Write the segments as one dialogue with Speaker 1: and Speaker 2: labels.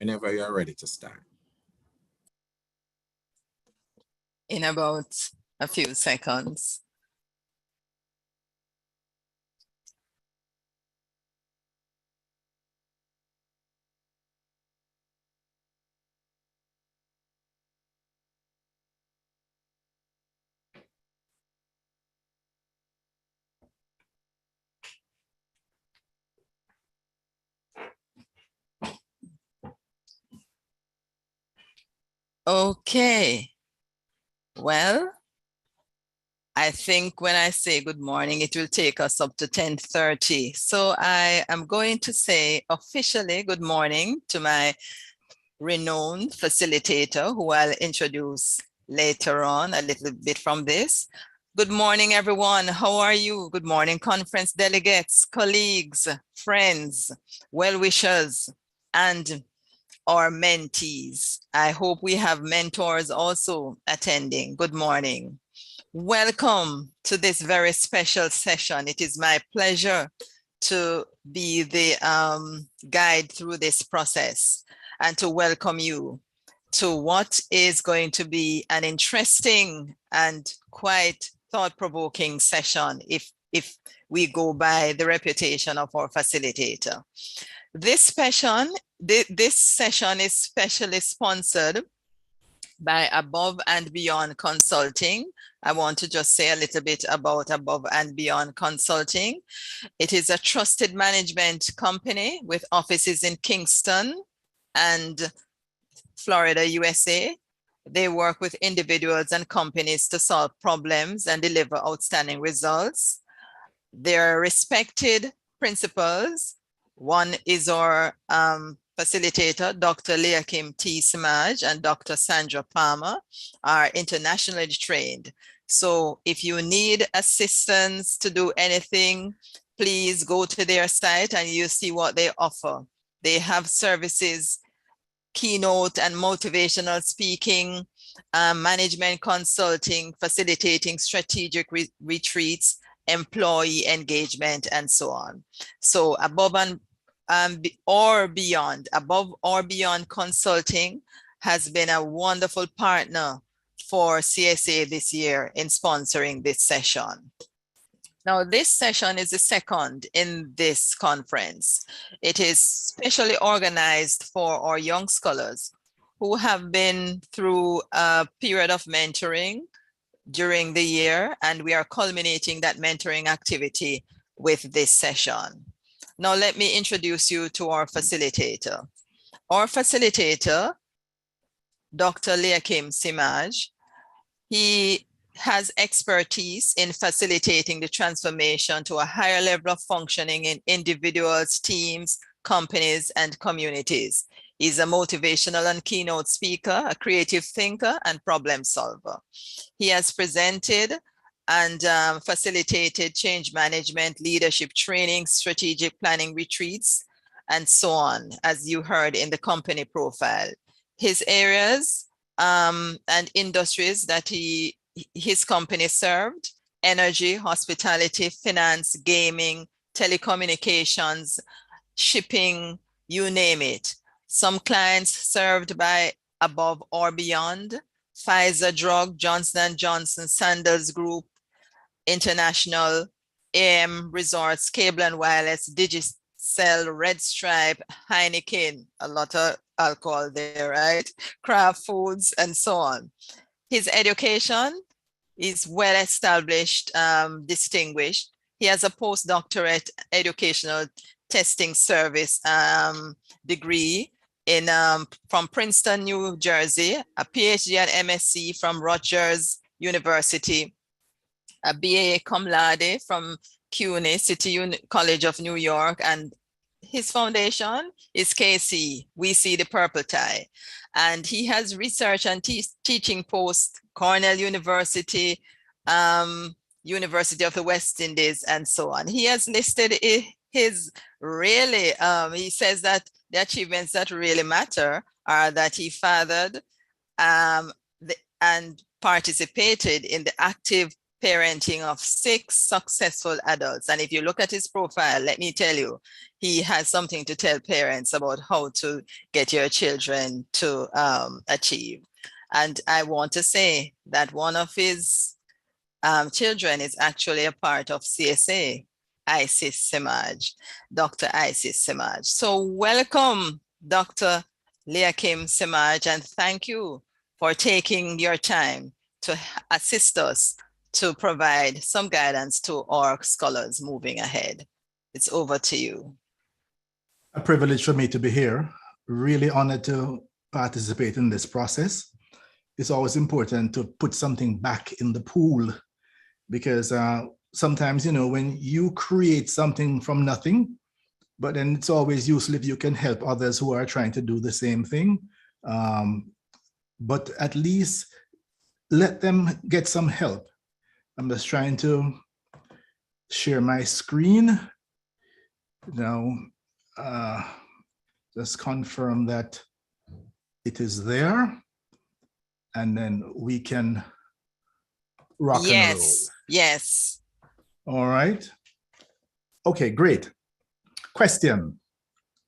Speaker 1: whenever you are ready to start.
Speaker 2: In about a few seconds. Okay. Well, I think when I say good morning, it will take us up to 10:30. So I am going to say officially good morning to my renowned facilitator, who I'll introduce later on a little bit from this. Good morning, everyone. How are you? Good morning, conference delegates, colleagues, friends, well-wishers, and our mentees. I hope we have mentors also attending. Good morning. Welcome to this very special session. It is my pleasure to be the guide through this process and to welcome you to what is going to be an interesting and quite thought-provoking session if we go by the reputation of our facilitator. This session is specially sponsored by Above and Beyond Consulting. I want to just say a little bit about Above and Beyond Consulting. It is a trusted management company with offices in Kingston and Florida, USA. They work with individuals and companies to solve problems and deliver outstanding results. Their respected principals, one is our facilitator, Dr. Leakim T. Samaj and Dr. Sandra Palmer, are internationally trained. So if you need assistance to do anything, please go to their site and you see what they offer. They have services, keynote and motivational speaking, management consulting, facilitating strategic retreats, employee engagement, and so on. So Above or Beyond Consulting has been a wonderful partner for CSA this year in sponsoring this session. Now, this session is the second in this conference. It is specially organized for our young scholars who have been through a period of mentoring during the year, and we are culminating that mentoring activity with this session. Now, let me introduce you to our facilitator. Our facilitator, Dr. Leakim Simaj, he has expertise in facilitating the transformation to a higher level of functioning in individuals, teams, companies, and communities. He's a motivational and keynote speaker, a creative thinker, and problem solver. He has presented and facilitated change management, leadership training, strategic planning retreats, and so on, as you heard in the company profile. His areas and industries that his company served: energy, hospitality, finance, gaming, telecommunications, shipping, you name it. Some clients served by Above or Beyond: Pfizer Drug, Johnson & Johnson, Sanders Group, International, AM Resorts, Cable and Wireless, Digicel, Red Stripe, Heineken, a lot of alcohol there, right? Kraft Foods, and so on. His education is well established, distinguished. He has a postdoctorate educational testing service degree from Princeton, New Jersey, a PhD and MSc from Rutgers University, a BA cum laude from CUNY, City College of New York, and his foundation is KC, We See the Purple Tie. And he has research and teaching posts, Cornell University, University of the West Indies, and so on. He has listed his really, he says that the achievements that really matter are that he fathered and participated in the active parenting of 6 successful adults. And if you look at his profile, let me tell you, he has something to tell parents about how to get your children to achieve. And I want to say that one of his children is actually a part of CSA, Isis Semaj, Dr. Isis Semaj. So welcome, Dr. Leakim Semaj, and thank you for taking your time to assist us to provide some guidance to our scholars moving ahead. It's over to you.
Speaker 1: A privilege for me to be here. Really honored to participate in this process. It's always important to put something back in the pool because sometimes, you know, when you create something from nothing, but then it's always useful if you can help others who are trying to do the same thing. But at least let them get some help. I'm just trying to share my screen. Now, just confirm that it is there, and then we can rock and roll.
Speaker 2: Yes.
Speaker 1: All right. Okay, great. Question: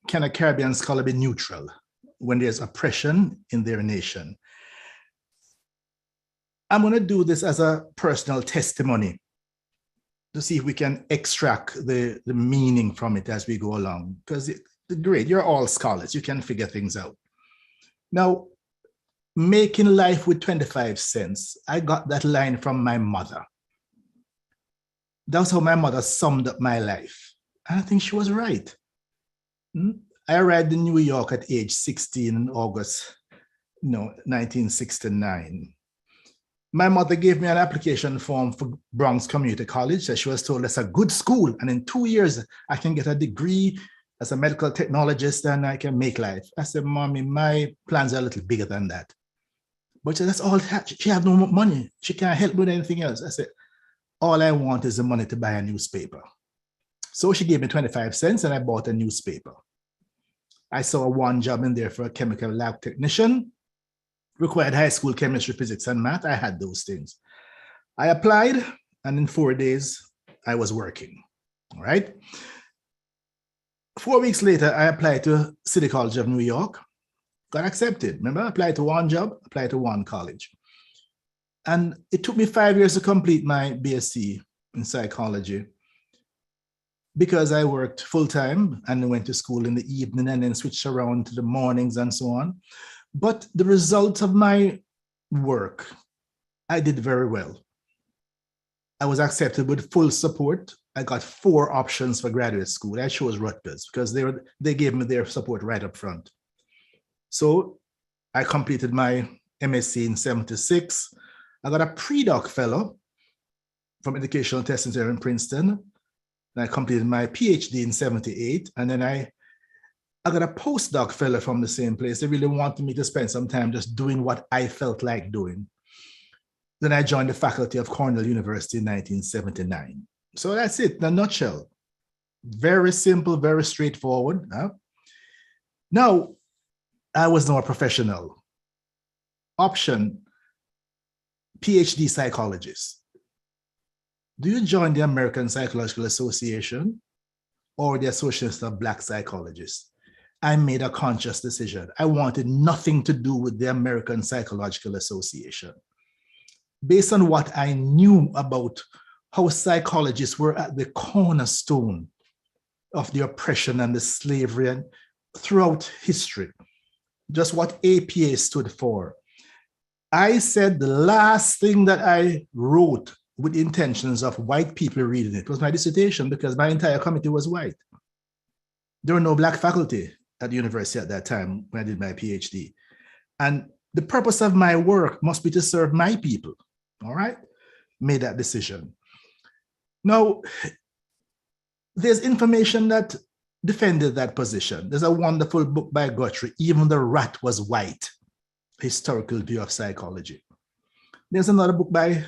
Speaker 1: can a Caribbean scholar be neutral when there's oppression in their nation? I'm going to do this as a personal testimony to see if we can extract the meaning from it as we go along. Because great, you're all scholars, you can figure things out. Now, making life with 25 cents, I got that line from my mother. That's how my mother summed up my life. And I think she was right. I arrived in New York at age 16 in August, 1969. My mother gave me an application form for Bronx Community College. She was told it's a good school, and in 2 years, I can get a degree as a medical technologist and I can make life. I said, Mommy, my plans are a little bigger than that. But that's all, she has no money. She can't help with anything else. I said, all I want is the money to buy a newspaper. So she gave me 25 cents and I bought a newspaper. I saw one job in there for a chemical lab technician. Required high school chemistry, physics, and math. I had those things. I applied, and in 4 days, I was working. All right. 4 weeks later, I applied to City College of New York, got accepted. Remember, I applied to one job, applied to one college. And it took me 5 years to complete my BSc in psychology because I worked full-time and went to school in the evening and then switched around to the mornings and so on. But the result of my work, I did very well. I was accepted with full support. I got 4 options for graduate school. I chose Rutgers because they gave me their support right up front. So I completed my MSc in 76. I got a pre-doc fellow from Educational Testing Center in Princeton. And I completed my PhD in 78. And then I got a postdoc fellow from the same place. They really wanted me to spend some time just doing what I felt like doing. Then I joined the faculty of Cornell University in 1979. So that's it in a nutshell. Very simple, very straightforward. Now, I was now a professional. Option, PhD psychologist. Do you join the American Psychological Association or the Association of Black Psychologists? I made a conscious decision. I wanted nothing to do with the American Psychological Association. Based on what I knew about how psychologists were at the cornerstone of the oppression and the slavery and throughout history, just what APA stood for. I said the last thing that I wrote with intentions of white people reading it was my dissertation because my entire committee was white. There were no Black faculty at the university at that time when I did my PhD. And the purpose of my work must be to serve my people, all right? Made that decision. Now, there's information that defended that position. There's a wonderful book by Guthrie, Even the Rat Was White, Historical View of Psychology. There's another book by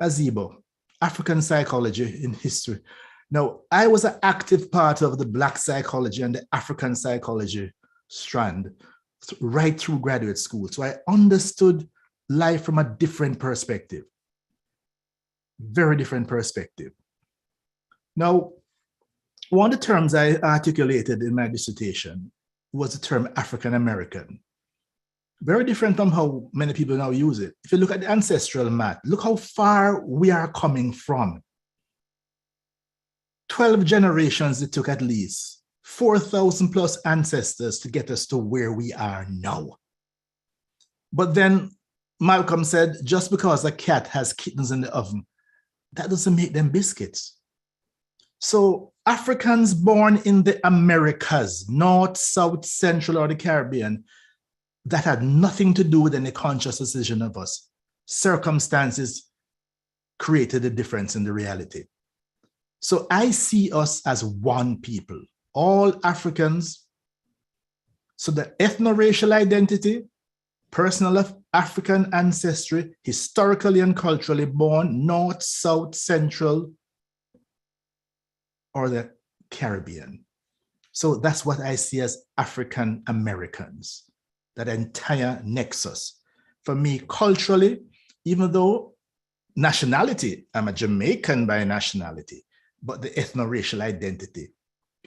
Speaker 1: Azebo, African Psychology in History. Now, I was an active part of the Black psychology and the African psychology strand right through graduate school. So I understood life from a different perspective. Very different perspective. Now, one of the terms I articulated in my dissertation was the term African American. Very different from how many people now use it. If you look at the ancestral map, look how far we are coming from. 12 generations it took, at least 4,000 plus ancestors to get us to where we are now. But then Malcolm said, just because a cat has kittens in the oven, that doesn't make them biscuits. So Africans born in the Americas, North, South, Central, or the Caribbean, that had nothing to do with any conscious decision of us. Circumstances created a difference in the reality. So I see us as one people, all Africans. So the ethno-racial identity, personal African ancestry, historically and culturally born, North, South, Central, or the Caribbean. So that's what I see as African Americans, that entire nexus. For me, culturally, even though nationality, I'm a Jamaican by nationality, but the ethno-racial identity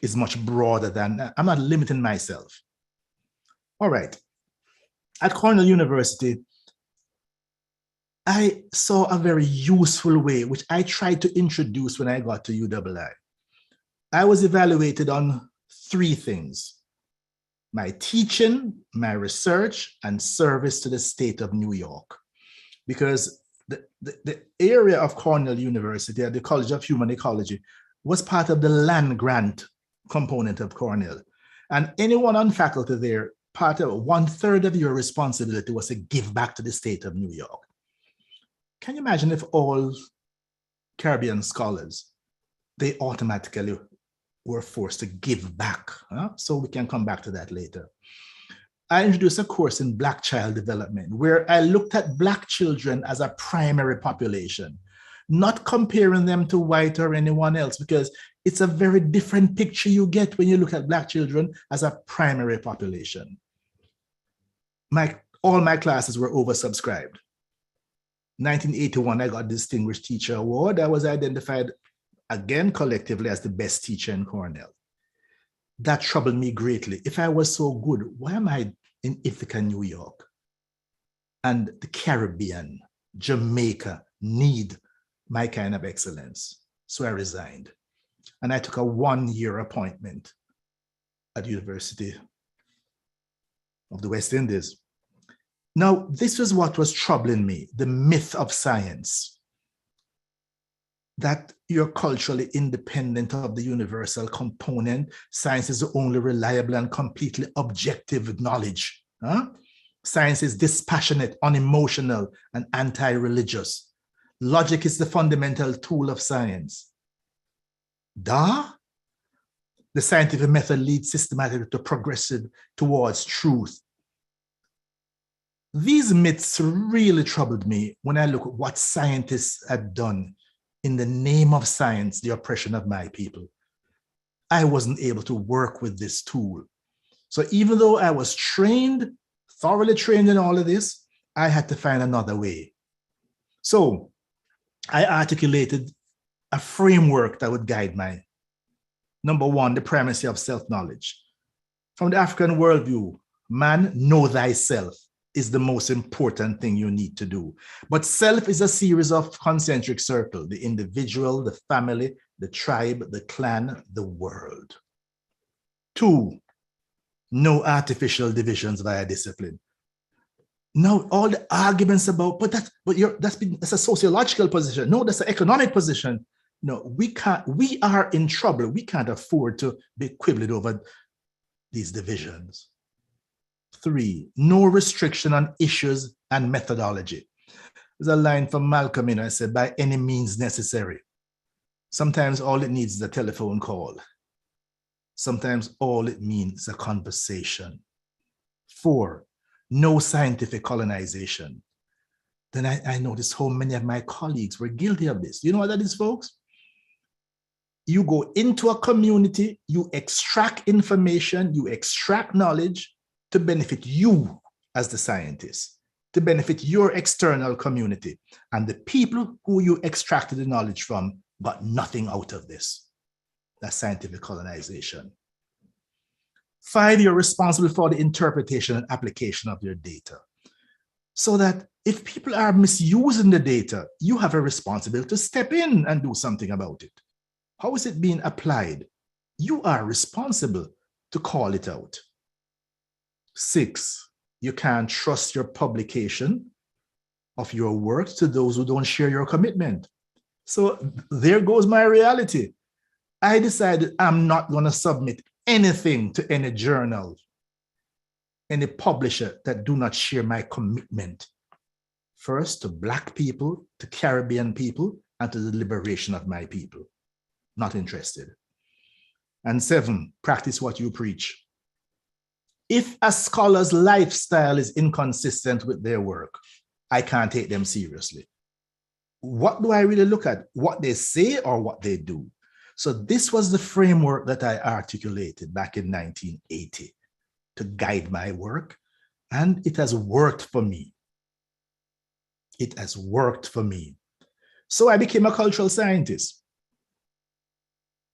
Speaker 1: is much broader than, I'm not limiting myself. All right. At Cornell University, I saw a very useful way, which I tried to introduce when I got to UII. I was evaluated on 3 things: my teaching, my research, and service to the state of New York. Because the area of Cornell University at the College of Human Ecology was part of the land grant component of Cornell. And anyone on faculty there, part of 1/3 of your responsibility was to give back to the state of New York. Can you imagine if all Caribbean scholars, they automatically were forced to give back? So we can come back to that later. I introduced a course in Black child development where I looked at Black children as a primary population, not comparing them to white or anyone else, because it's a very different picture you get when you look at Black children as a primary population. All my classes were oversubscribed. 1981, I got Distinguished Teacher Award. I was identified again collectively as the best teacher in Cornell. That troubled me greatly. If I was so good, why am I in Ithaca, New York? And the Caribbean, Jamaica need my kind of excellence. So I resigned. And I took a 1-year appointment at University of the West Indies. Now, this was what was troubling me, the myth of science, that you're culturally independent of the universal component. Science is the only reliable and completely objective knowledge. Science is dispassionate, unemotional, and anti-religious. Logic is the fundamental tool of science. The scientific method leads systematically to progressive towards truth. These myths really troubled me when I look at what scientists had done in the name of science, the oppression of my people. I wasn't able to work with this tool. So even though I was trained, thoroughly trained in all of this, I had to find another way. So I articulated a framework that would guide my, number 1, the primacy of self-knowledge. From the African worldview, man, know thyself is the most important thing you need to do. But self is a series of concentric circles: the individual, the family, the tribe, the clan, the world. 2, no artificial divisions via discipline. Now, all the arguments about, that's a sociological position. No, that's an economic position. No, we are in trouble. We can't afford to be quibbling over these divisions. 3, no restriction on issues and methodology. There's a line from Malcolm, I said, by any means necessary. Sometimes all it needs is a telephone call. Sometimes all it means is a conversation. 4, no scientific colonization. Then I noticed how many of my colleagues were guilty of this. You know what that is, folks? You go into a community, you extract information, you extract knowledge to benefit you as the scientist. to benefit your external community. And the people who you extracted the knowledge from got nothing out of this. That's scientific colonization. 5, you're responsible for the interpretation and application of your data. So that if people are misusing the data, you have a responsibility to step in and do something about it. How is it being applied? You are responsible to call it out. 6, you can't trust your publication of your work to those who don't share your commitment. So there goes my reality. I decided I'm not going to submit anything to any journal, any publisher that do not share my commitment. First, to Black people, to Caribbean people, and to the liberation of my people. Not interested. And 7, practice what you preach. If a scholar's lifestyle is inconsistent with their work, I can't take them seriously. What do I really look at? What they say or what they do? So this was the framework that I articulated back in 1980 to guide my work, and it has worked for me. It has worked for me. So I became a cultural scientist.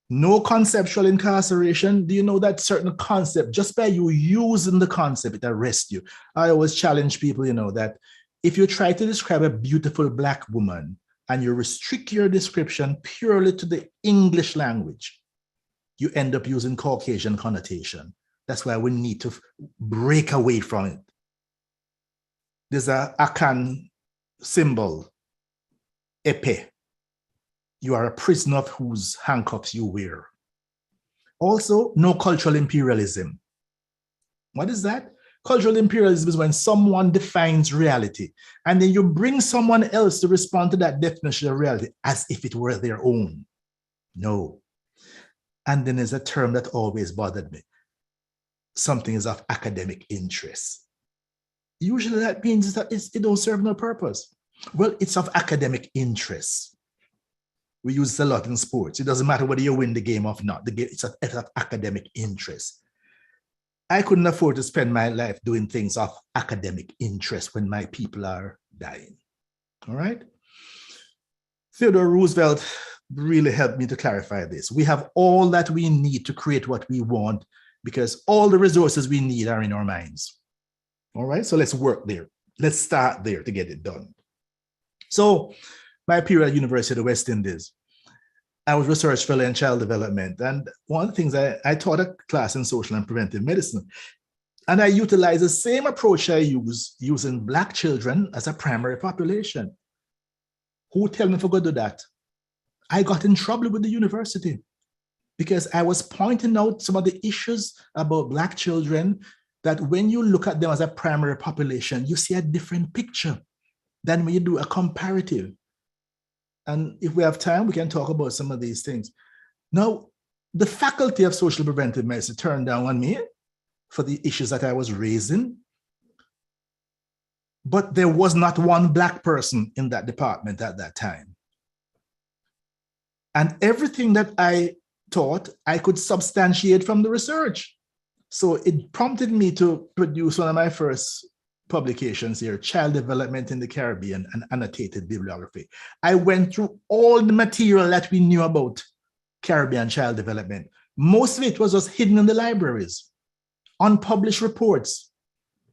Speaker 1: No conceptual incarceration. Do you know that certain concept, just by you using the concept, it arrests you? I always challenge people, that if you try to describe a beautiful Black woman and you restrict your description purely to the English language, you end up using Caucasian connotation. That's why we need to break away from it. There's a Akan symbol, Epe. You are a prisoner of whose handcuffs you wear. Also, no cultural imperialism. What is that? Cultural imperialism is when someone defines reality and then you bring someone else to respond to that definition of reality as if it were their own. No. And then there's a term that always bothered me. Something is of academic interest. Usually that means that it don't serve no purpose. Well, it's of academic interest. We use it a lot in sports. It doesn't matter whether you win the game or not. It's of academic interest. I couldn't afford to spend my life doing things of academic interest when my people are dying. All right? Theodore Roosevelt really helped me to clarify this. We have all that we need to create what we want because all the resources we need are in our minds. All right? So let's work there. Let's start there to get it done. So my period at University of the West Indies, I was research fellow in child development. And one of the things I taught a class in social and preventive medicine. And I utilized the same approach I use using Black children as a primary population. Who tell me if I go do that? I got in trouble with the university because I was pointing out some of the issues about Black children that when you look at them as a primary population, you see a different picture than when you do a comparative. And if we have time, we can talk about some of these things. Now, the faculty of social preventive medicine turned down on me for the issues that I was raising. But there was not one Black person in that department at that time. And everything that I taught, I could substantiate from the research. So it prompted me to produce one of my first publications here, Child Development in the Caribbean, an annotated bibliography. I went through all the material that we knew about Caribbean child development. Most of it was just hidden in the libraries, unpublished reports.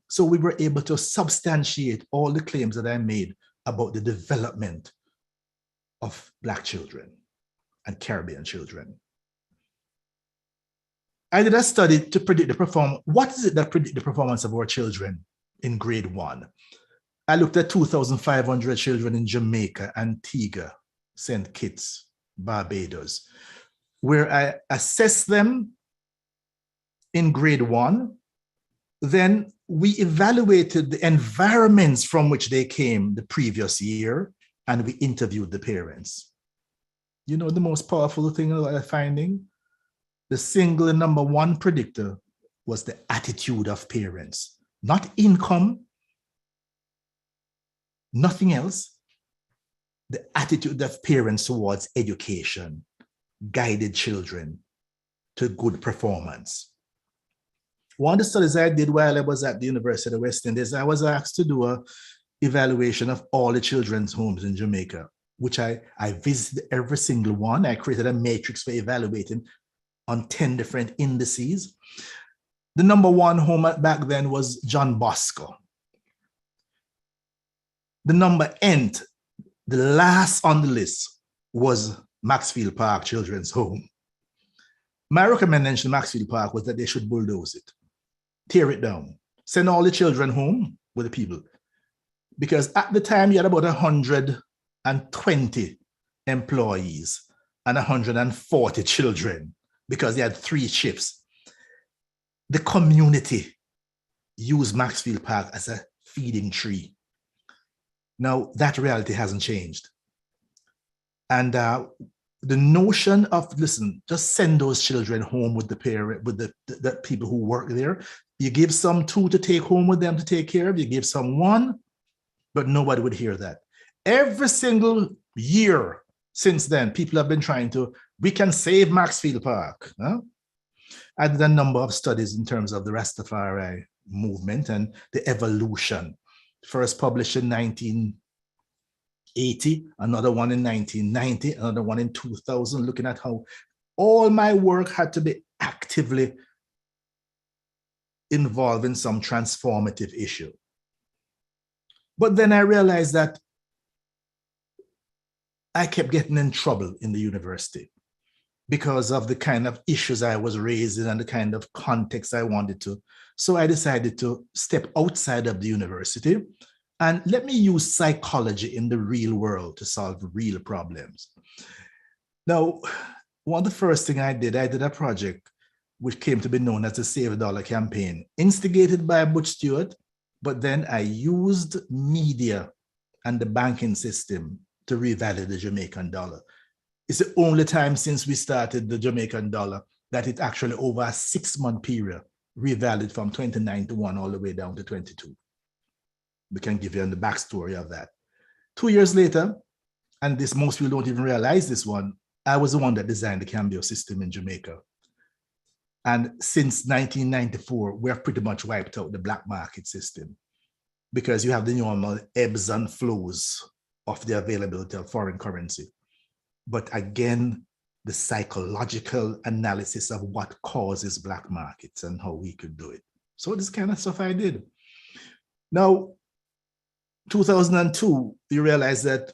Speaker 1: So we were able to substantiate all the claims that I made about the development of Black children and Caribbean children. I did a study to predict the performance. What is it that predicts the performance of our children in grade 1? I looked at 2,500 children in Jamaica, Antigua, St. Kitts, Barbados, where I assessed them in grade 1. Then we evaluated the environments from which they came the previous year, and we interviewed the parents. You know the most powerful thing about that finding? The single number one predictor was the attitude of parents. Not income, nothing else. The attitude of parents towards education guided children to good performance. One of the studies I did while I was at the University of the West Indies, I was asked to do evaluation of all the children's homes in Jamaica, which I visited every single one. I created a matrix for evaluating on 10 different indices. The number one home back then was John Bosco. The number nth, the last on the list, was Maxfield Park Children's Home. My recommendation to Maxfield Park was that they should bulldoze it, tear it down, send all the children home with the people. Because at the time, you had about 120 employees and 140 children because they had 3 shifts. The community used Maxfield Park as a feeding tree. Now, that reality hasn't changed. And the notion of, listen, just send those children home with the parent, with the people who work there. You give some 2 to take home with them to take care of, you give some 1, but nobody would hear that. Every single year since then, people have been trying we can save Maxfield Park. Huh? I did a number of studies in terms of the Rastafari movement and the evolution. First published in 1980, another one in 1990, another one in 2000, looking at how all my work had to be actively involved in some transformative issue. But then I realized that I kept getting in trouble in the university because of the kind of issues I was raising and the kind of context I wanted to. So I decided to step outside of the university and let me use psychology in the real world to solve real problems. Now, one of the first things I did a project which came to be known as the Save a Dollar campaign, instigated by Butch Stewart, but then I used media and the banking system to revalue the Jamaican dollar. It's the only time since we started the Jamaican dollar that it actually, over a 6-month period, revalued from 29 to 1 all the way down to 22. We can give you the backstory of that. 2 years later, and this most people don't even realize this one, I was the one that designed the cambio system in Jamaica. And since 1994, we have pretty much wiped out the black market system because you have the normal ebbs and flows of the availability of foreign currency. But again, the psychological analysis of what causes black markets and how we could do it. So this kind of stuff I did. Now, 2002, you realize that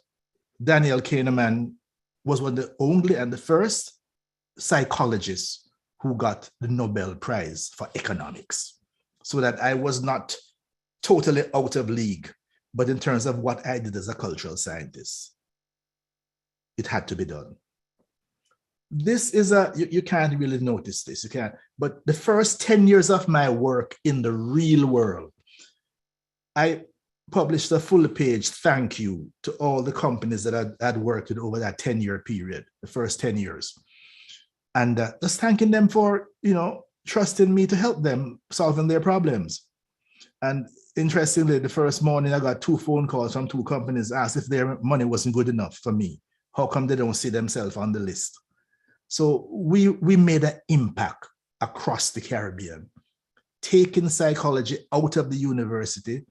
Speaker 1: Daniel Kahneman was one of the only and the first psychologists who got the Nobel Prize for economics. So that I was not totally out of league, but in terms of what I did as a cultural scientist, it had to be done. This is you can't really notice this, you can't, but the first 10 years of my work in the real world, I published a full page thank you to all the companies that I had worked with over that 10-year period, the first 10 years. And just thanking them for, trusting me to help them solving their problems. And interestingly, the first morning I got 2 phone calls from 2 companies asked if their money wasn't good enough for me. How come they don't see themselves on the list? So we made an impact across the Caribbean, taking psychology out of the university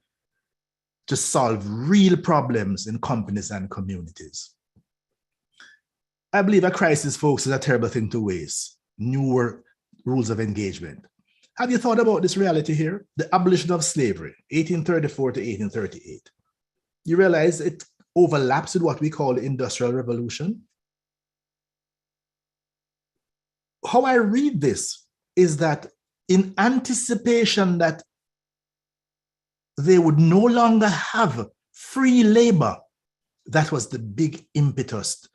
Speaker 1: to solve real problems in companies and communities. I believe a crisis, folks, is a terrible thing to waste. Newer rules of engagement. Have you thought about this reality here? The abolition of slavery, 1834 to 1838. You realize it overlaps with what we call the Industrial Revolution? How I read this is that in anticipation that they would no longer have free labor, that was the big impetus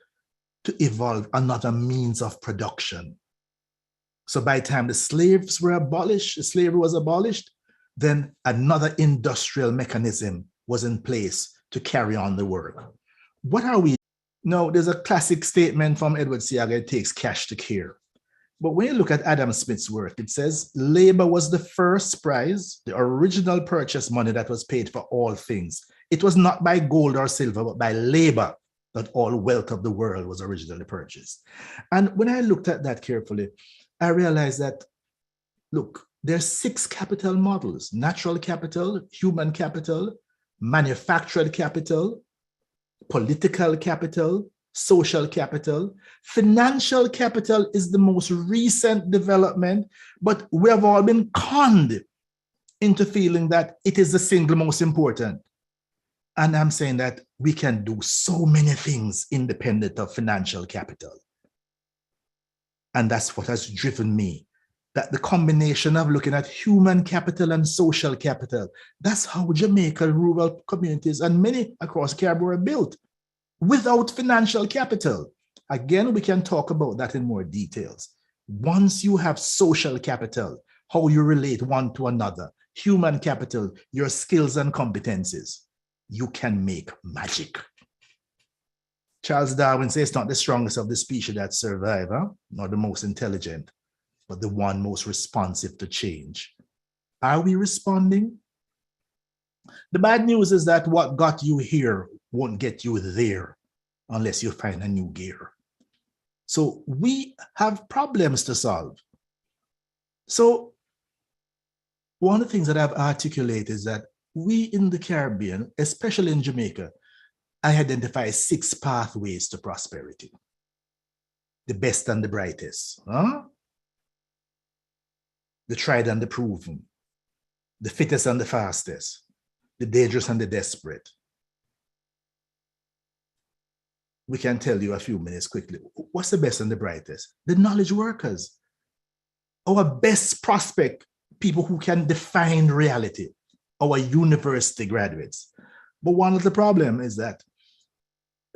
Speaker 1: to evolve another means of production. So by the time the slaves were abolished, slavery was abolished, then another industrial mechanism was in place to carry on the work. What are we? No, there's a classic statement from Edward Seaga, it takes cash to care. But when you look at Adam Smith's work, it says labor was the first prize, the original purchase money that was paid for all things. It was not by gold or silver, but by labor that all wealth of the world was originally purchased. And when I looked at that carefully, I realized that, look, there's 6 capital models: natural capital, human capital, manufactured capital, political capital, social capital. Financial capital is the most recent development, but we have all been conned into feeling that it is the single most important. And I'm saying that we can do so many things independent of financial capital. And that's what has driven me, that the combination of looking at human capital and social capital, that's how Jamaica rural communities and many across Caribbean are built, without financial capital. Again, we can talk about that in more details. Once you have social capital, how you relate one to another, human capital, your skills and competencies, you can make magic. Charles Darwin says it's not the strongest of the species that survive, not the most intelligent, but the one most responsive to change. Are we responding? The bad news is that what got you here won't get you there unless you find a new gear. So we have problems to solve. So one of the things that I've articulated is that we in the Caribbean, especially in Jamaica, I identify 6 pathways to prosperity. The best and the brightest, the tried and the proven, the fittest and the fastest, the dangerous and the desperate. We can tell you a few minutes quickly. What's the best and the brightest? The knowledge workers. Our best prospect, people who can define reality, our university graduates. But one of the problems is that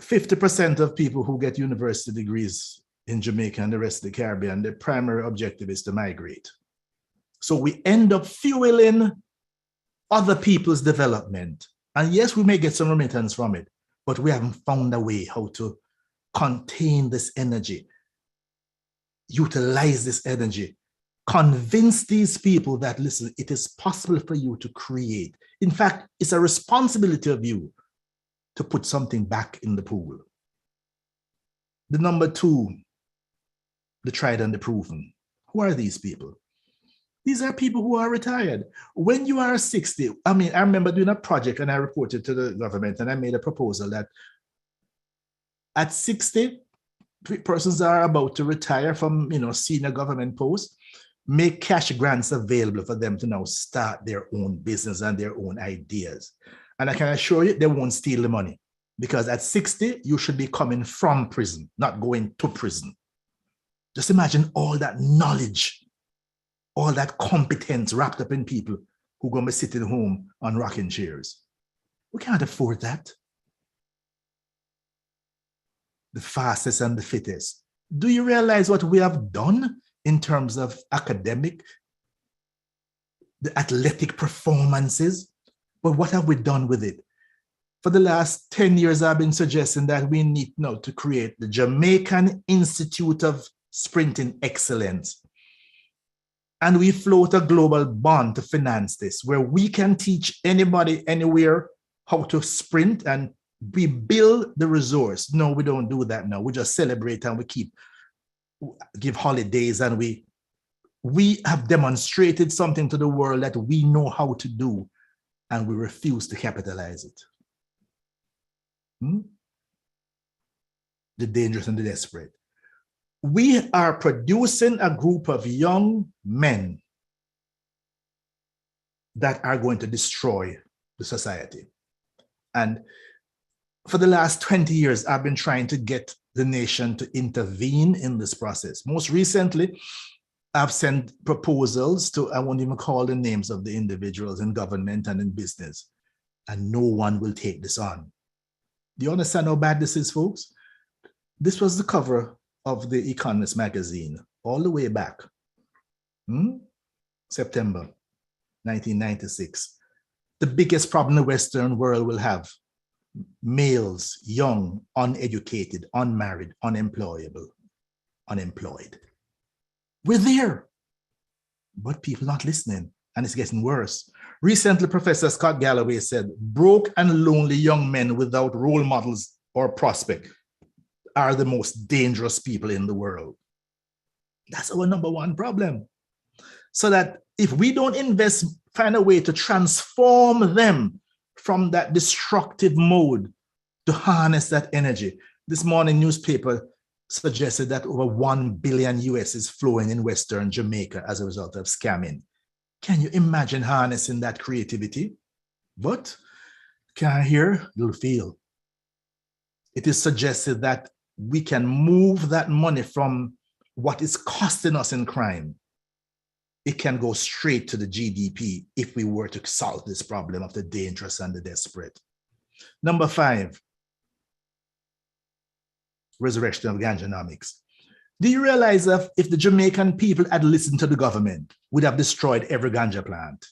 Speaker 1: 50% of people who get university degrees in Jamaica and the rest of the Caribbean, their primary objective is to migrate. So we end up fueling other people's development. And yes, we may get some remittance from it, but we haven't found a way how to contain this energy, utilize this energy, convince these people that, listen, it is possible for you to create. In fact, it's a responsibility of you to put something back in the pool. The number 2, the tried and the proven. Who are these people? These are people who are retired. When you are 60, I remember doing a project and I reported to the government and I made a proposal that at 60, persons are about to retire from senior government posts, make cash grants available for them to now start their own business and their own ideas. And I can assure you, they won't steal the money, because at 60, you should be coming from prison, not going to prison. Just imagine all that knowledge, all that competence wrapped up in people who are going to be sitting home on rocking chairs. We can't afford that. The fastest and the fittest. Do you realize what we have done in terms of academic, the athletic performances? But what have we done with it? For the last 10 years, I've been suggesting that we need now to create the Jamaican Institute of Sprinting Excellence. And we float a global bond to finance this, where we can teach anybody anywhere how to sprint, and we build the resource. No, we don't do that now. We just celebrate and we give holidays, and we have demonstrated something to the world that we know how to do, and we refuse to capitalize it. The dangerous and the desperate. We are producing a group of young men that are going to destroy the society. And for the last 20 years, I've been trying to get the nation to intervene in this process. Most recently, I've sent proposals to, I won't even call the names of the individuals in government and in business, and no one will take this on. Do you understand how bad this is, folks? This was the cover of The Economist magazine all the way back, September 1996. The biggest problem the Western world will have: males, young, uneducated, unmarried, unemployable, unemployed. We're there, but people not listening, and it's getting worse. Recently, Professor Scott Galloway said, broke and lonely young men without role models or prospect are the most dangerous people in the world. That's our number 1 problem. So that if we don't invest, find a way to transform them from that destructive mode to harness that energy. This morning newspaper suggested that over 1 billion US is flowing in Western Jamaica as a result of scamming. Can you imagine harnessing that creativity? But can't hear, you'll feel. It is suggested that we can move that money from what is costing us in crime. It can go straight to the GDP if we were to solve this problem of the dangerous and the desperate. Number 5, resurrection of ganjanomics. Do you realize that if the Jamaican people had listened to the government, we'd have destroyed every ganja plant?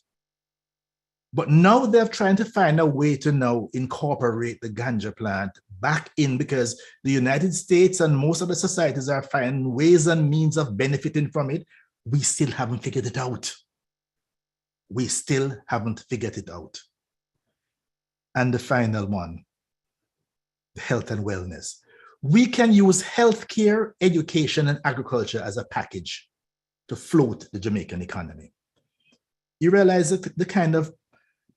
Speaker 1: But now they're trying to find a way to now incorporate the ganja plant back in, because the United States and most of the societies are finding ways and means of benefiting from it. We still haven't figured it out. We still haven't figured it out. And the final one, health and wellness. We can use healthcare, education, and agriculture as a package to float the Jamaican economy. You realize that the kind of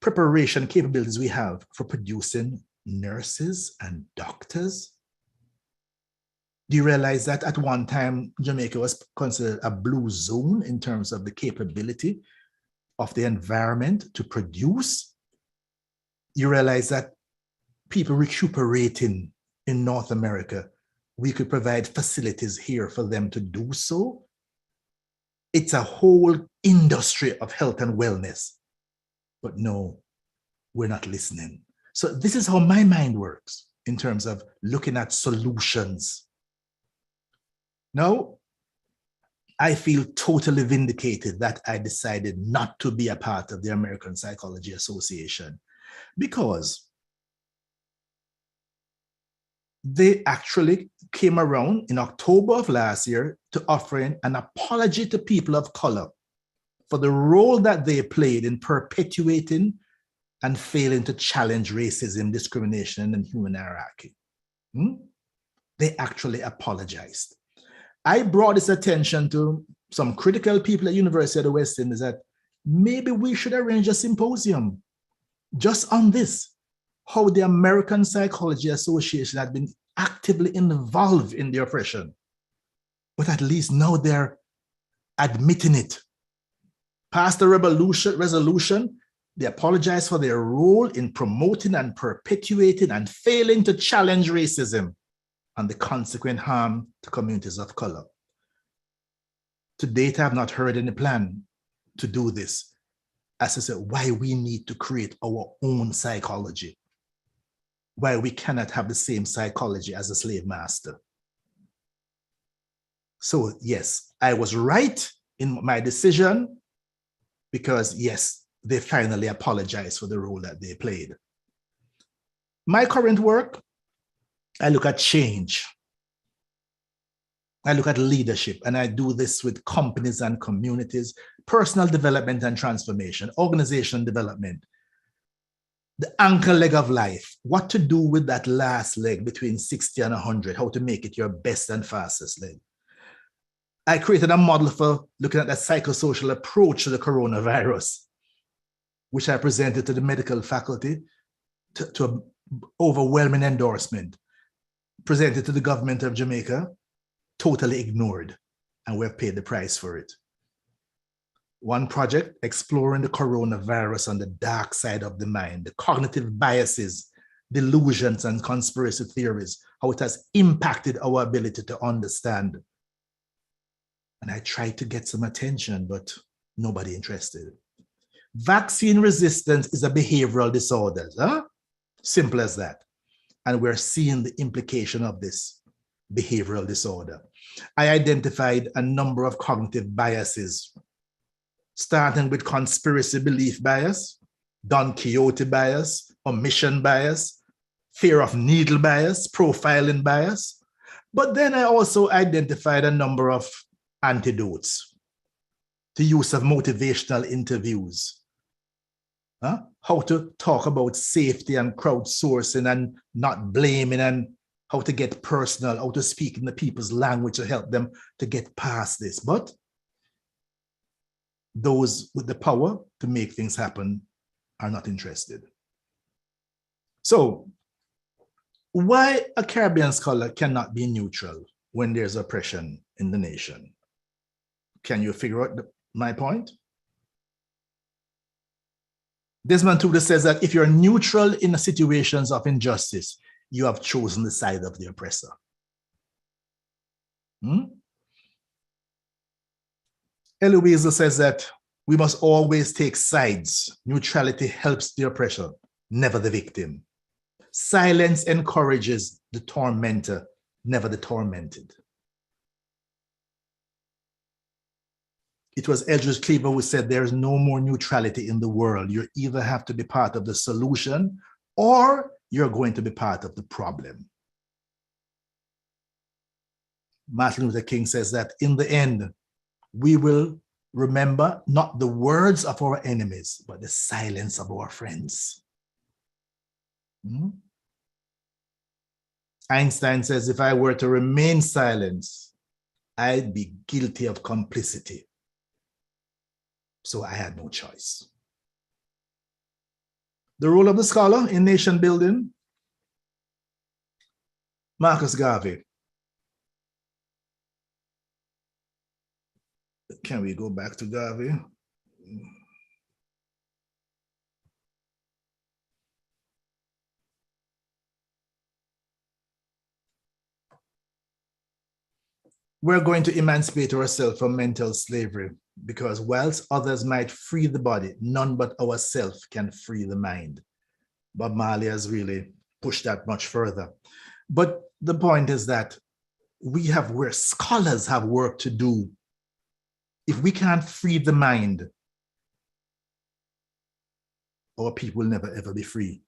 Speaker 1: preparation capabilities we have for producing nurses and doctors? Do you realize that at one time, Jamaica was considered a blue zone in terms of the capability of the environment to produce? You realize that people recuperating in North America, we could provide facilities here for them to do so. It's a whole industry of health and wellness. But no, we're not listening. So this is how my mind works in terms of looking at solutions. Now, I feel totally vindicated that I decided not to be a part of the American Psychology Association, because they actually came around in October of last year to offering an apology to people of color for the role that they played in perpetuating and failing to challenge racism, discrimination, and human hierarchy. They actually apologized. I brought this attention to some critical people at University of the West Indies that maybe we should arrange a symposium just on this, how the American Psychology Association had been actively involved in the oppression. But at least now they're admitting it. Passed the resolution, they apologize for their role in promoting and perpetuating and failing to challenge racism and the consequent harm to communities of color. To date, I have not heard any plan to do this. As I said, why we need to create our own psychology, why we cannot have the same psychology as a slave master. So yes, I was right in my decision, because yes, they finally apologized for the role that they played. My current work, I look at change. I look at leadership, and I do this with companies and communities, personal development and transformation, organizational development, the anchor leg of life, what to do with that last leg between 60 and 100, how to make it your best and fastest leg. I created a model for looking at the psychosocial approach to the coronavirus, which I presented to the medical faculty to overwhelming endorsement, presented to the government of Jamaica, totally ignored, and we've paid the price for it. One project, exploring the coronavirus on the dark side of the mind, the cognitive biases, delusions, and conspiracy theories, how it has impacted our ability to understand. And I tried to get some attention, but nobody interested. Vaccine resistance is a behavioral disorder. Simple as that. And we're seeing the implication of this behavioral disorder. I identified a number of cognitive biases, starting with conspiracy belief bias, Don Quixote bias, omission bias, fear of needle bias, profiling bias. But then I also identified a number of antidotes, the use of motivational interviews, how to talk about safety and crowdsourcing and not blaming, and how to get personal, how to speak in the people's language to help them to get past this. But those with the power to make things happen are not interested. So why a Caribbean scholar cannot be neutral when there's oppression in the nation? Can you figure out my point? Desmond Tutu says that if you're neutral in situations of injustice, you have chosen the side of the oppressor. Eloise says that we must always take sides. Neutrality helps the oppressor, never the victim. Silence encourages the tormentor, never the tormented. It was Eldridge Cleaver who said there is no more neutrality in the world. You either have to be part of the solution or you're going to be part of the problem. Martin Luther King says that in the end, we will remember not the words of our enemies, but the silence of our friends. Einstein says, if I were to remain silent, I'd be guilty of complicity. So I had no choice. The role of the scholar in nation building. Marcus Garvey. Can we go back to Garvey? We're going to emancipate ourselves from mental slavery, because whilst others might free the body, none but ourselves can free the mind. Bob Marley has really pushed that much further. But the point is that where scholars have work to do. If we can't free the mind, our people will never ever be free.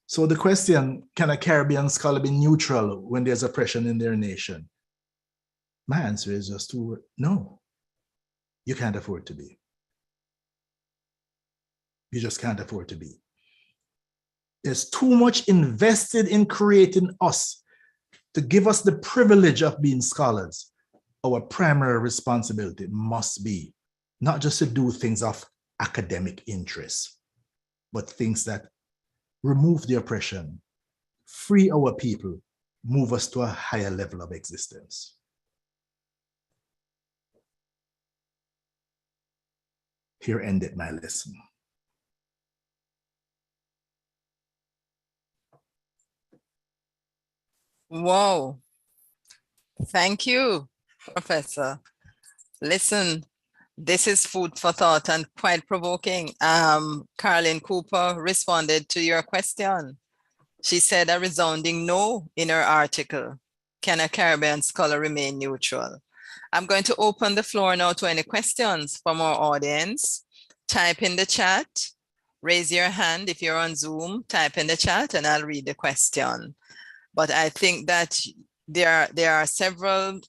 Speaker 1: So the question, can a Caribbean scholar be neutral when there's oppression in their nation? My answer is just no. You can't afford to be. You just can't afford to be. There's too much invested in creating us to give us the privilege of being scholars. Our primary responsibility must be not just to do things of academic interest, but things that remove the oppression, free our people, move us to a higher level of existence. Here ended my lesson.
Speaker 2: Wow. Thank you, Professor. Listen, this is food for thought and quite provoking. Caroline Cooper responded to your question. She said a resounding no in her article. Can a Caribbean scholar remain neutral? I'm going to open the floor now to any questions from our audience. Type in the chat, raise your hand if you're on Zoom, type in the chat and I'll read the question. But I think that there are several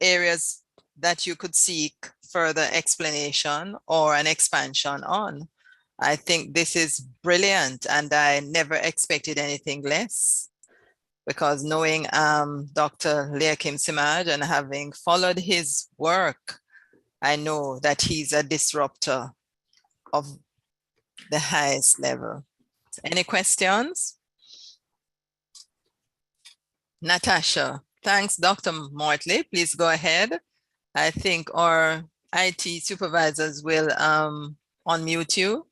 Speaker 2: areas that you could seek further explanation or an expansion on. I think this is brilliant and I never expected anything less, because knowing Dr. Leakim Simard and having followed his work, I know that he's a disruptor of the highest level. Any questions? Natasha, thanks, Dr. Mortley. Please go ahead. I think our IT supervisors will unmute you.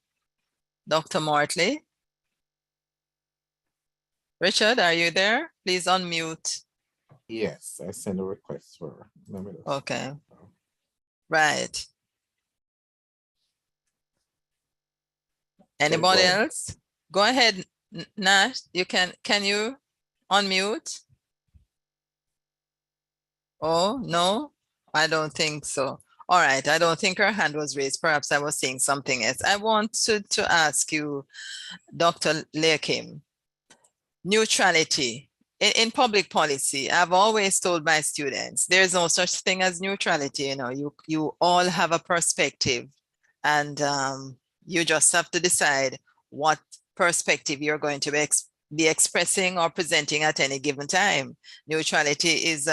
Speaker 2: Dr. Mortley. Richard, are you there? Please unmute.
Speaker 3: Yes, I sent a request for.
Speaker 2: Okay. Right. Anybody else? Go ahead, Nash. You can you unmute? Oh, no, I don't think so. All right, I don't think her hand was raised. Perhaps I was saying something else. I want to ask you, Dr. Leakim, neutrality in public policy. I've always told my students, there's no such thing as neutrality. You know, you all have a perspective, and you just have to decide what perspective you're going to be expressing or presenting at any given time. Neutrality is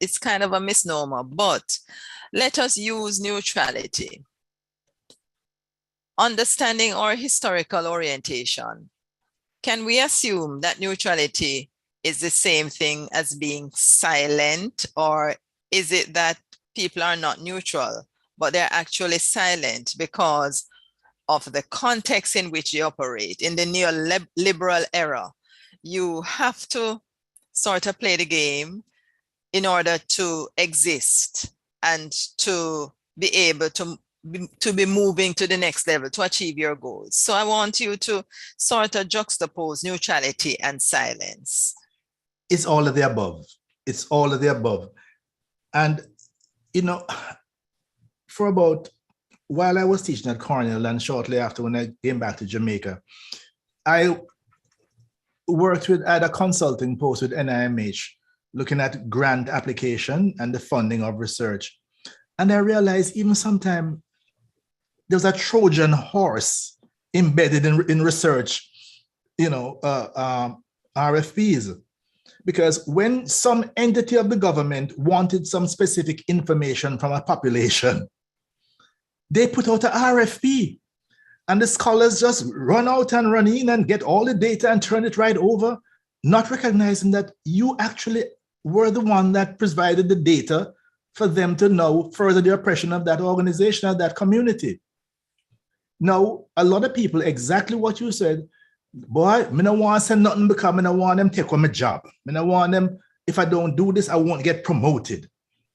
Speaker 2: it's kind of a misnomer, but let us use neutrality. Understanding our historical orientation. can we assume that neutrality is the same thing as being silent, or is it that people are not neutral, but they're actually silent because of the context in which you operate? In the neoliberal era, you have to sort of play the game in order to exist and to be able to be moving to the next level, to achieve your goals. So I want you to sort of juxtapose neutrality and silence.
Speaker 1: It's all of the above. It's all of the above. And, you know, for about, while I was teaching at Cornell and shortly after when I came back to Jamaica, I had a consulting post with NIMH looking at grant application and the funding of research. And I realized even sometimes there's a Trojan horse embedded in research, RFPs. Because when some entity of the government wanted some specific information from a population, they put out an RFP. And the scholars just run out and run in and get all the data and turn it right over, not recognizing that you actually were the one that provided the data for them to know further the oppression of that organization, of that community. Now, a lot of people, exactly what you said, boy, I don't want to say nothing because I don't want them to take on my job. I don't want them, if I don't do this, I won't get promoted.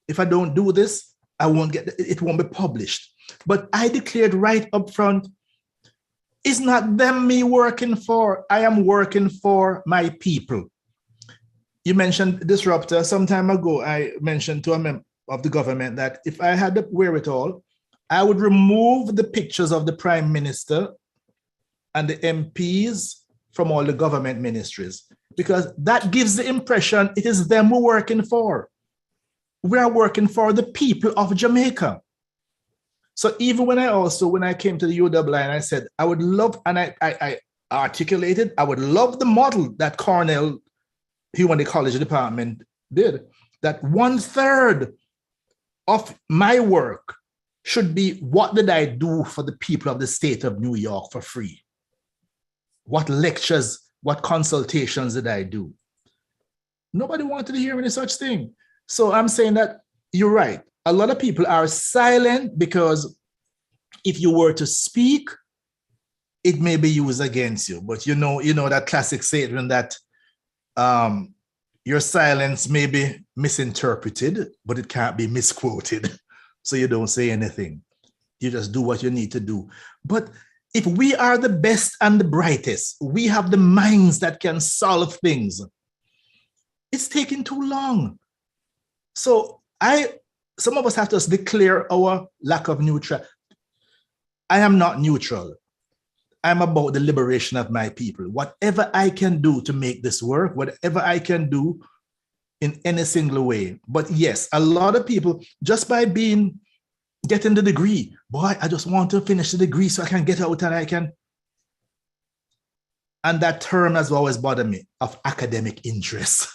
Speaker 1: If I don't do this, it won't be published. But I declared right up front, it's not them me working for, I am working for my people. You mentioned disruptor. Some time ago, I mentioned to a member of the government that if I had the wherewithal, I would remove the pictures of the prime minister and the MPs from all the government ministries, because that gives the impression it is them we're working for. We are working for the people of Jamaica. So even when I came to the UWI and I said, I would love, and I articulated, I would love the model that Cornell Human Ecology Department did, that 1/3 of my work should be, what did I do for the people of the state of New York for free? What lectures, what consultations did I do? Nobody wanted to hear any such thing. So I'm saying that you're right. A lot of people are silent because if you were to speak, it may be used against you. But you know that classic statement that your silence may be misinterpreted, but it can't be misquoted. So you don't say anything. You just do what you need to do. But if we are the best and the brightest, we have the minds that can solve things, it's taking too long. So some of us have to declare our lack of neutrality. I am not neutral. I'm about the liberation of my people. Whatever I can do to make this work, whatever I can do in any single way. But yes, a lot of people, just by getting the degree, boy, I just want to finish the degree so I can get out and I can. And that term has always bothered me, of academic interest.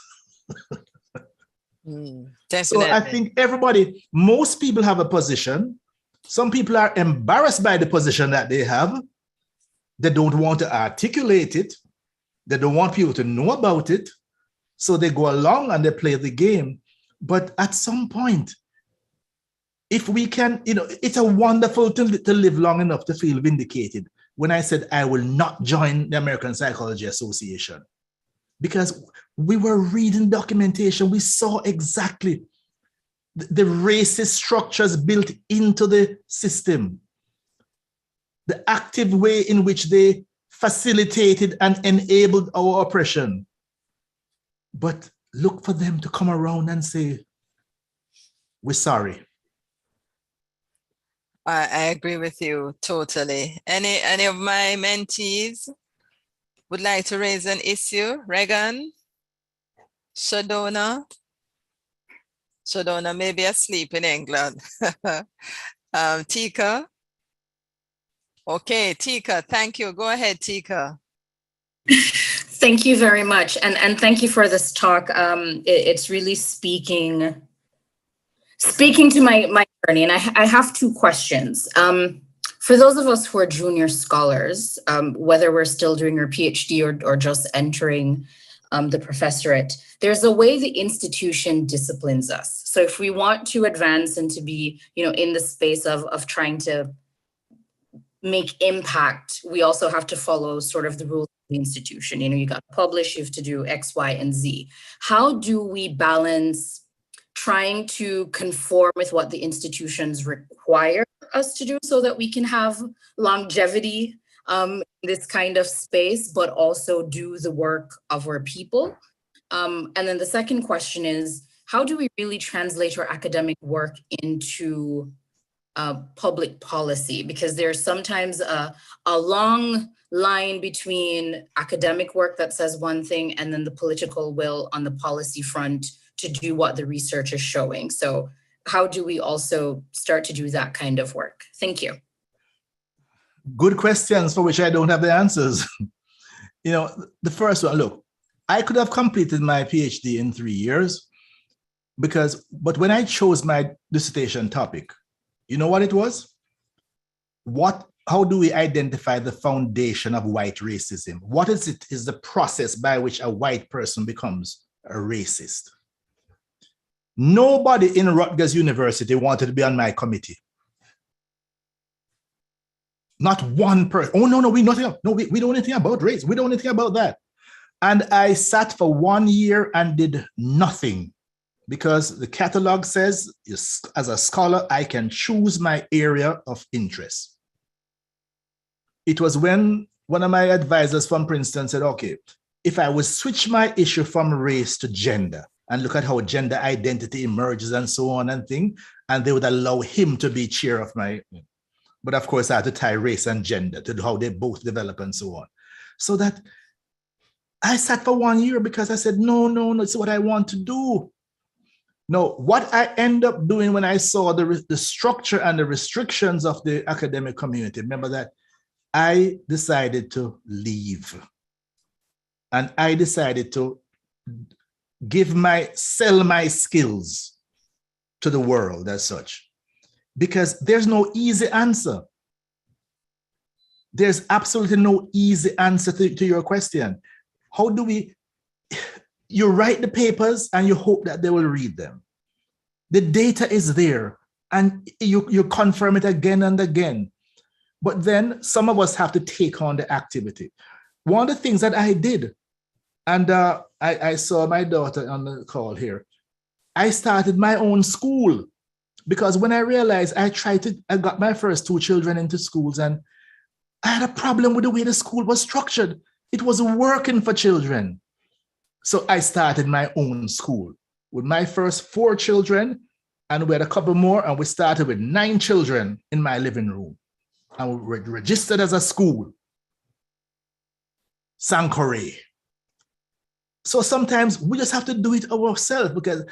Speaker 1: So I think most people have a position. Some people are embarrassed by the position that they have. They don't want to articulate it. They don't want people to know about it. So they go along and they play the game. But at some point, if we can, it's a wonderful to live long enough to feel vindicated. When I said I will not join the American Psychology Association, because we were reading documentation, we saw exactly the racist structures built into the system, the active way in which they facilitated and enabled our oppression. But look for them to come around and say, we're sorry.
Speaker 2: I agree with you totally. Any of my mentees would like to raise an issue? Regan? Shadona? Shadona may be asleep in England. Tika? Okay, Tika, thank you. Go ahead, Tika.
Speaker 4: Thank you very much. And thank you for this talk. It's really speaking to my journey. And I have two questions. For those of us who are junior scholars, whether we're still doing our PhD or just entering the professorate, there's a way the institution disciplines us. So if we want to advance and to be, in the space of trying to make impact, we also have to follow sort of the rules of the institution. You got to publish, you have to do X, Y, and Z. How do we balance trying to conform with what the institutions require us to do so that we can have longevity in this kind of space, but also do the work of our people? And then the second question is, how do we really translate our academic work into public policy? Because there's sometimes a long line between academic work that says one thing and then the political will on the policy front to do what the research is showing. So how do we also start to do that kind of work? Thank you.
Speaker 1: Good questions for which I don't have the answers. The first one, look, I could have completed my PhD in 3 years but when I chose my dissertation topic, you know what it was? How do we identify the foundation of white racism? What is it? Is the process by which a white person becomes a racist? Nobody in Rutgers University wanted to be on my committee. Not one person. Oh, no, we don't know anything about race. We don't know anything about that. And I sat for 1 year and did nothing because the catalog says, as a scholar, I can choose my area of interest. It was when one of my advisors from Princeton said, okay, if I would switch my issue from race to gender and look at how gender identity emerges and so on and they would allow him to be chair of my, but of course I had to tie race and gender to how they both develop and so on. So that I sat for 1 year because I said, no, it's what I want to do. No, what I end up doing when I saw the structure and the restrictions of the academic community, remember that I decided to leave. And I decided to sell my skills to the world as such. Because there's no easy answer. There's absolutely no easy answer to your question. How do you write the papers and you hope that they will read them. The data is there and you confirm it again and again. But then some of us have to take on the activity. One of the things that I did, and I saw my daughter on the call here, I started my own school because when I realized I got my first 2 children into schools and I had a problem with the way the school was structured. It wasn't working for children. So I started my own school with my first 4 children, and we had a couple more, and we started with 9 children in my living room. And we were registered as a school. Sankore. So sometimes we just have to do it ourselves because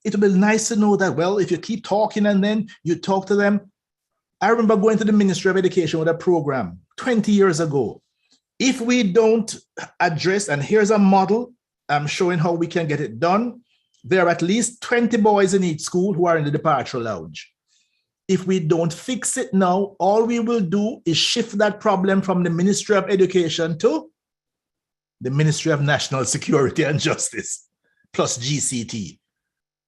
Speaker 1: it would be nice to know that, well, if you keep talking and then you talk to them. I remember going to the Ministry of Education with a program 20 years ago. If we don't address, and here's a model, I'm showing how we can get it done. There are at least 20 boys in each school who are in the departure lounge. If we don't fix it now, all we will do is shift that problem from the Ministry of Education to the Ministry of National Security and Justice, plus GCT.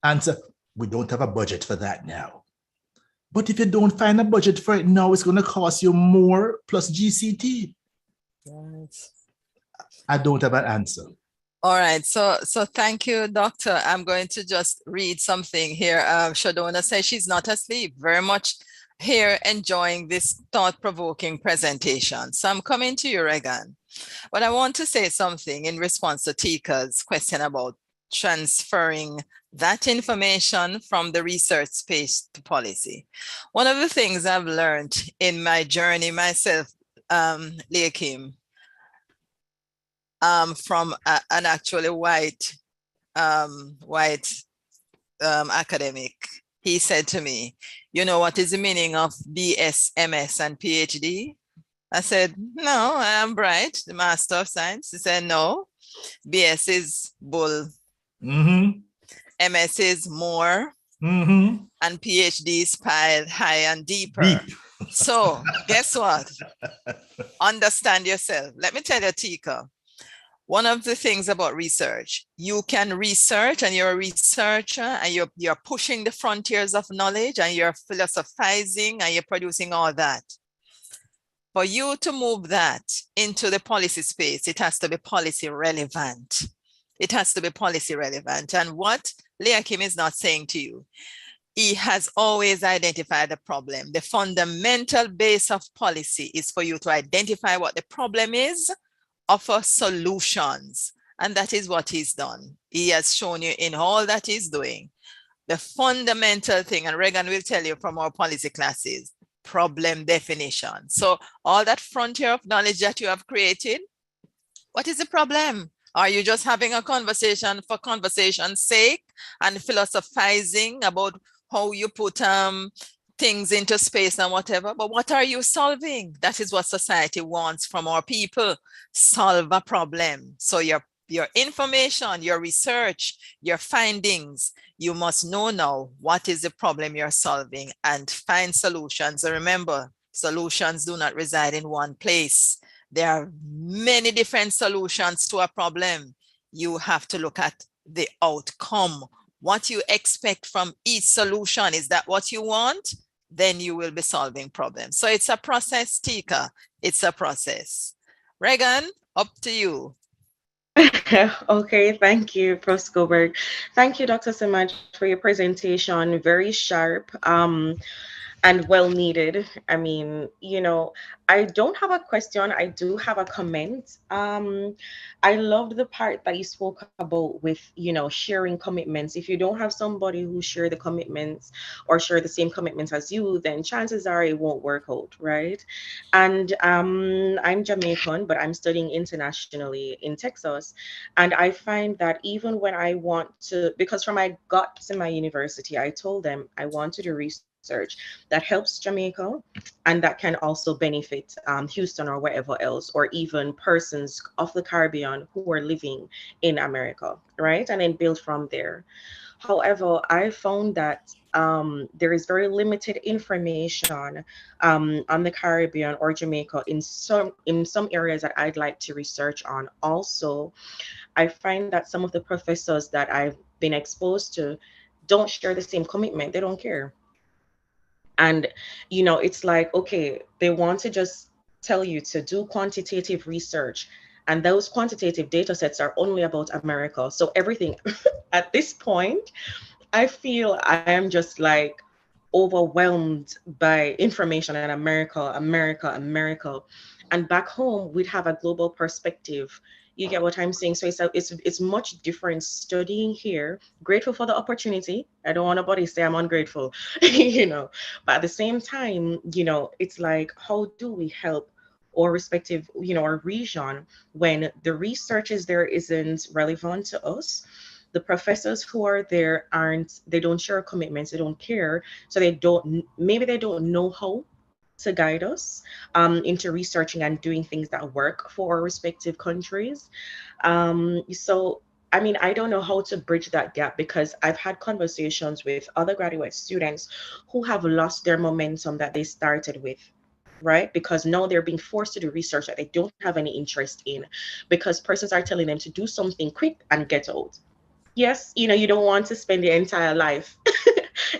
Speaker 1: And so we don't have a budget for that now. But if you don't find a budget for it now, it's going to cost you more plus GCT. Right. I don't have an answer.
Speaker 2: All right. So thank you, Doctor. I'm going to just read something here. Shadona says she's not asleep. Very much here enjoying this thought-provoking presentation. So I'm coming to you, Regan. But I want to say something in response to Tika's question about transferring that information from the research space to policy. One of the things I've learned in my journey myself, Leakim, from an actually white academic, he said to me, you know what is the meaning of BS, MS, and PhD? I said, no, I'm bright, the Master of Science. He said, no, BS is bull. Mm-hmm. MS is more, and PhD is piled high and deeper. Deep. So guess what? Understand yourself. Let me tell you, Tika, one of the things about research, you can research and you're a researcher and you're pushing the frontiers of knowledge and you're philosophizing and you're producing all that. For you to move that into the policy space, it has to be policy relevant. It has to be policy relevant. And what Leakim is not saying to you, he has always identified the problem. The fundamental base of policy is for you to identify what the problem is, offer solutions. And that is what he's done. He has shown you in all that he's doing, the fundamental thing, and Regan will tell you from our policy classes, problem definition. So all that frontier of knowledge that you have created, what is the problem? Are you just having a conversation for conversation's sake and philosophizing about how you put things into space and whatever? But what are you solving? That is what society wants from our people. Solve a problem. So your information, your research, your findings, you must know now what is the problem you're solving and find solutions. And remember, solutions do not reside in one place. There are many different solutions to a problem. You have to look at the outcome. What you expect from each solution, is that what you want? Then you will be solving problems. So it's a process, Tika. It's a process. Regan, up to you.
Speaker 5: Okay, thank you, Prof. Goldberg. Thank you, Dr. Samaj, for your presentation. Very sharp. And well needed. I mean, I don't have a question. I do have a comment. I loved the part that you spoke about with, sharing commitments. If you don't have somebody who share the commitments or share the same commitments as you, then chances are it won't work out, right? And I'm Jamaican, but I'm studying internationally in Texas. And I find that even when I want to, because from I got to my university, I told them I want to do research that helps Jamaica and that can also benefit Houston or wherever else, or even persons of the Caribbean who are living in America, right? And then build from there. However, I found that there is very limited information on the Caribbean or Jamaica in some areas that I'd like to research on. Also, I find that some of the professors that I've been exposed to don't share the same commitment. They don't care. And, it's like, okay, they want to just tell you to do quantitative research. And those quantitative data sets are only about America. So everything at this point, I feel I am just like overwhelmed by information in America. And back home, we'd have a global perspective. You get what I'm saying? So it's much different studying here. Grateful for the opportunity. I don't want nobody to say I'm ungrateful, But at the same time, it's like, how do we help our respective, our region when the research is there isn't relevant to us? The professors who are there they don't share commitments, they don't care. So they don't know how to guide us into researching and doing things that work for our respective countries. So, I mean, I don't know how to bridge that gap, because I've had conversations with other graduate students who have lost their momentum that they started with, right? Because now they're being forced to do research that they don't have any interest in, because persons are telling them to do something quick and get out. Yes, you don't want to spend your entire life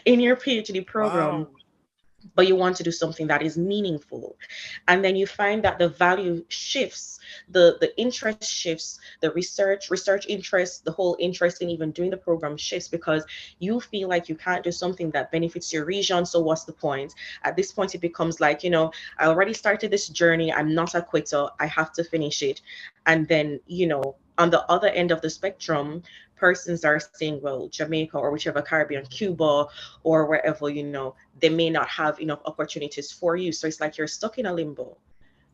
Speaker 5: in your PhD program.
Speaker 2: Wow.
Speaker 5: But you want to do something that is meaningful. And then you find that the value shifts, the interest shifts, the research interest, the whole interest in even doing the program shifts, because you feel like you can't do something that benefits your region. So what's the point? At this point, it becomes like, I already started this journey. I'm not a quitter. I have to finish it. And then, on the other end of the spectrum, persons are saying, well, Jamaica or whichever Caribbean, Cuba or wherever, they may not have enough opportunities for you. So it's like you're stuck in a limbo.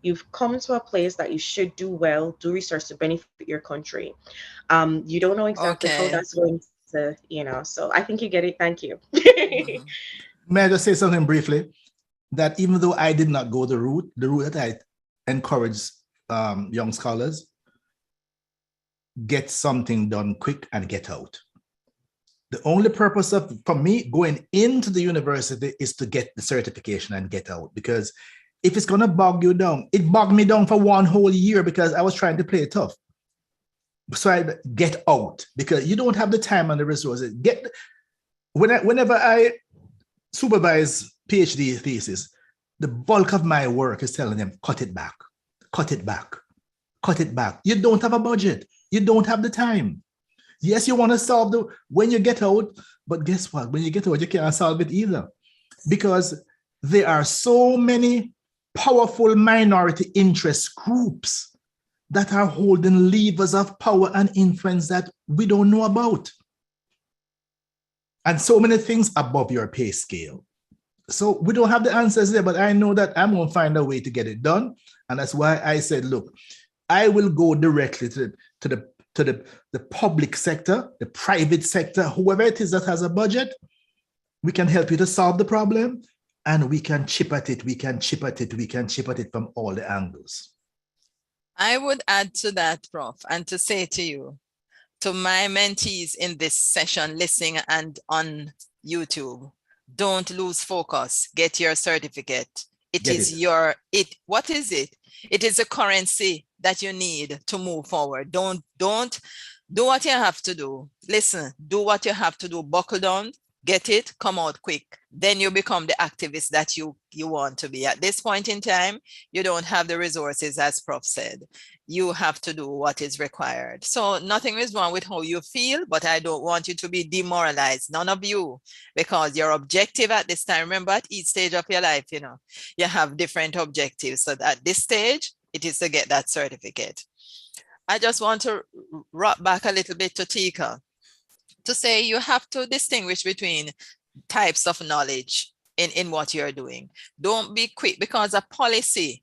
Speaker 5: You've come to a place that you should do well, do research to benefit your country. You don't know exactly how that's going to, so I think you get it. Thank you.
Speaker 1: May I just say something briefly? That even though I did not go the route that I encourage young scholars, get something done quick and get out. The only purpose for me going into the university is to get the certification and get out. Because if it's going to bog you down, it bogged me down for 1 whole year because I was trying to play it tough. So I get out because you don't have the time and the resources. Whenever I supervise PhD thesis, the bulk of my work is telling them, cut it back, cut it back, cut it back. You don't have a budget. You don't have the time. Yes, you want to solve when you get out, but guess what? When you get out, you can't solve it either because there are so many powerful minority interest groups that are holding levers of power and influence that we don't know about. And so many things above your pay scale. So we don't have the answers there, but I know that I'm going to find a way to get it done. And that's why I said, look, I will go directly to the public sector, the private sector, whoever it is that has a budget. We can help you to solve the problem and we can chip at it. We can chip at it. We can chip at it from all the angles.
Speaker 2: I would add to that, Prof, and to say to you, to my mentees in this session, listening and on YouTube, don't lose focus. Get your certificate. What is it? It is a currency that you need to move forward. Don't do what you have to do. Listen, do what you have to do. Buckle down, get it, come out quick. Then you become the activist that you want to be. At this point in time, you don't have the resources, as Prof said. You have to do what is required. So nothing is wrong with how you feel, but I don't want you to be demoralized. None of you, because your objective at this time, remember at each stage of your life, you have different objectives. So at this stage, it is to get that certificate. I just want to rock back a little bit to Tika to say you have to distinguish between types of knowledge in what you're doing. Don't be quick, because a policy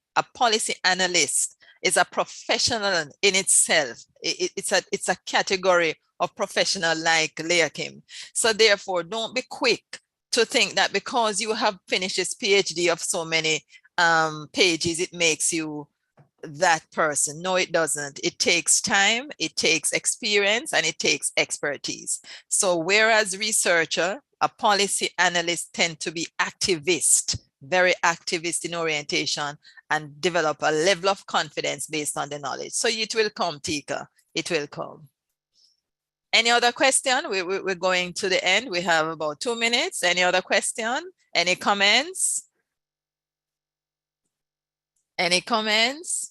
Speaker 2: analyst is a professional in itself. It's a category of professional like Leakim. So therefore, don't be quick to think that because you have finished this PhD of so many pages, it makes you that person. No, it doesn't. It takes time, it takes experience, and it takes expertise. So whereas researcher, a policy analyst tend to be activist, very activist in orientation, and develop a level of confidence based on the knowledge. So it will come, Tika, it will come. Any other question? We're going to the end. We have about 2 minutes. Any other question? Any comments? Any comments?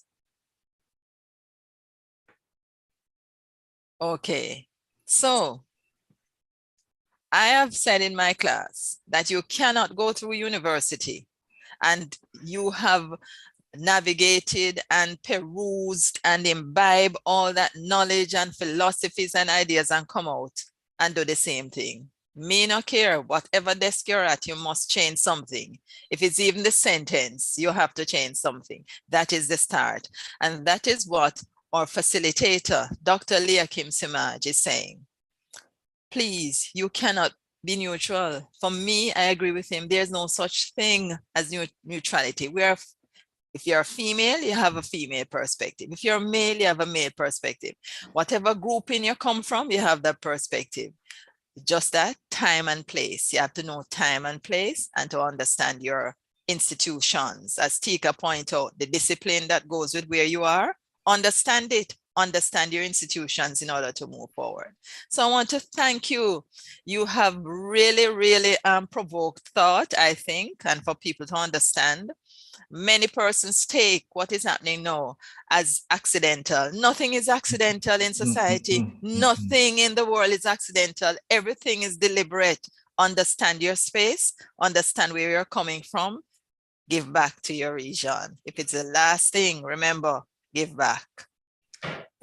Speaker 2: Okay, so I have said in my class that you cannot go through university and you have navigated and perused and imbibe all that knowledge and philosophies and ideas and come out and do the same thing. Me no care, whatever desk you're at, you must change something. If it's even the sentence, you have to change something. That is the start. And that is what our facilitator, Dr. Leakim Simaj, is saying. Please, you cannot be neutral. For me, I agree with him. There's no such thing as neutrality. If you're a female, you have a female perspective. If you're a male, you have a male perspective. Whatever grouping you come from, you have that perspective. Just that, time and place. You have to know time and place and to understand your institutions. As Tika pointed out, the discipline that goes with where you are, understand it. Understand your institutions in order to move forward. So I want to thank you. You have really provoked thought, I think, and for people to understand. Many persons take what is happening now as accidental. Nothing is accidental in society. Nothing in the world is accidental. Everything is deliberate. Understand your space. Understand where you're coming from. Give back to your region. If it's the last thing, remember, give back.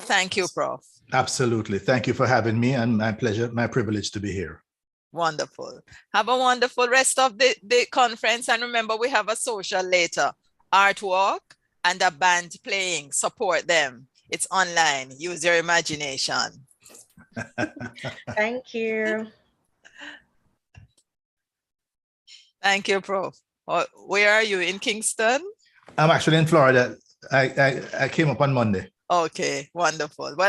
Speaker 2: Thank you, Prof.
Speaker 1: Absolutely. Thank you for having me, and my pleasure, my privilege to be here.
Speaker 2: Wonderful. Have a wonderful rest of the conference. And remember, we have a social later, art walk and a band playing. Support them. It's online. Use your imagination.
Speaker 5: Thank you.
Speaker 2: Thank you, Prof. Where are you? In Kingston?
Speaker 1: I'm actually in Florida. I came up on Monday.
Speaker 2: Okay, wonderful. Well,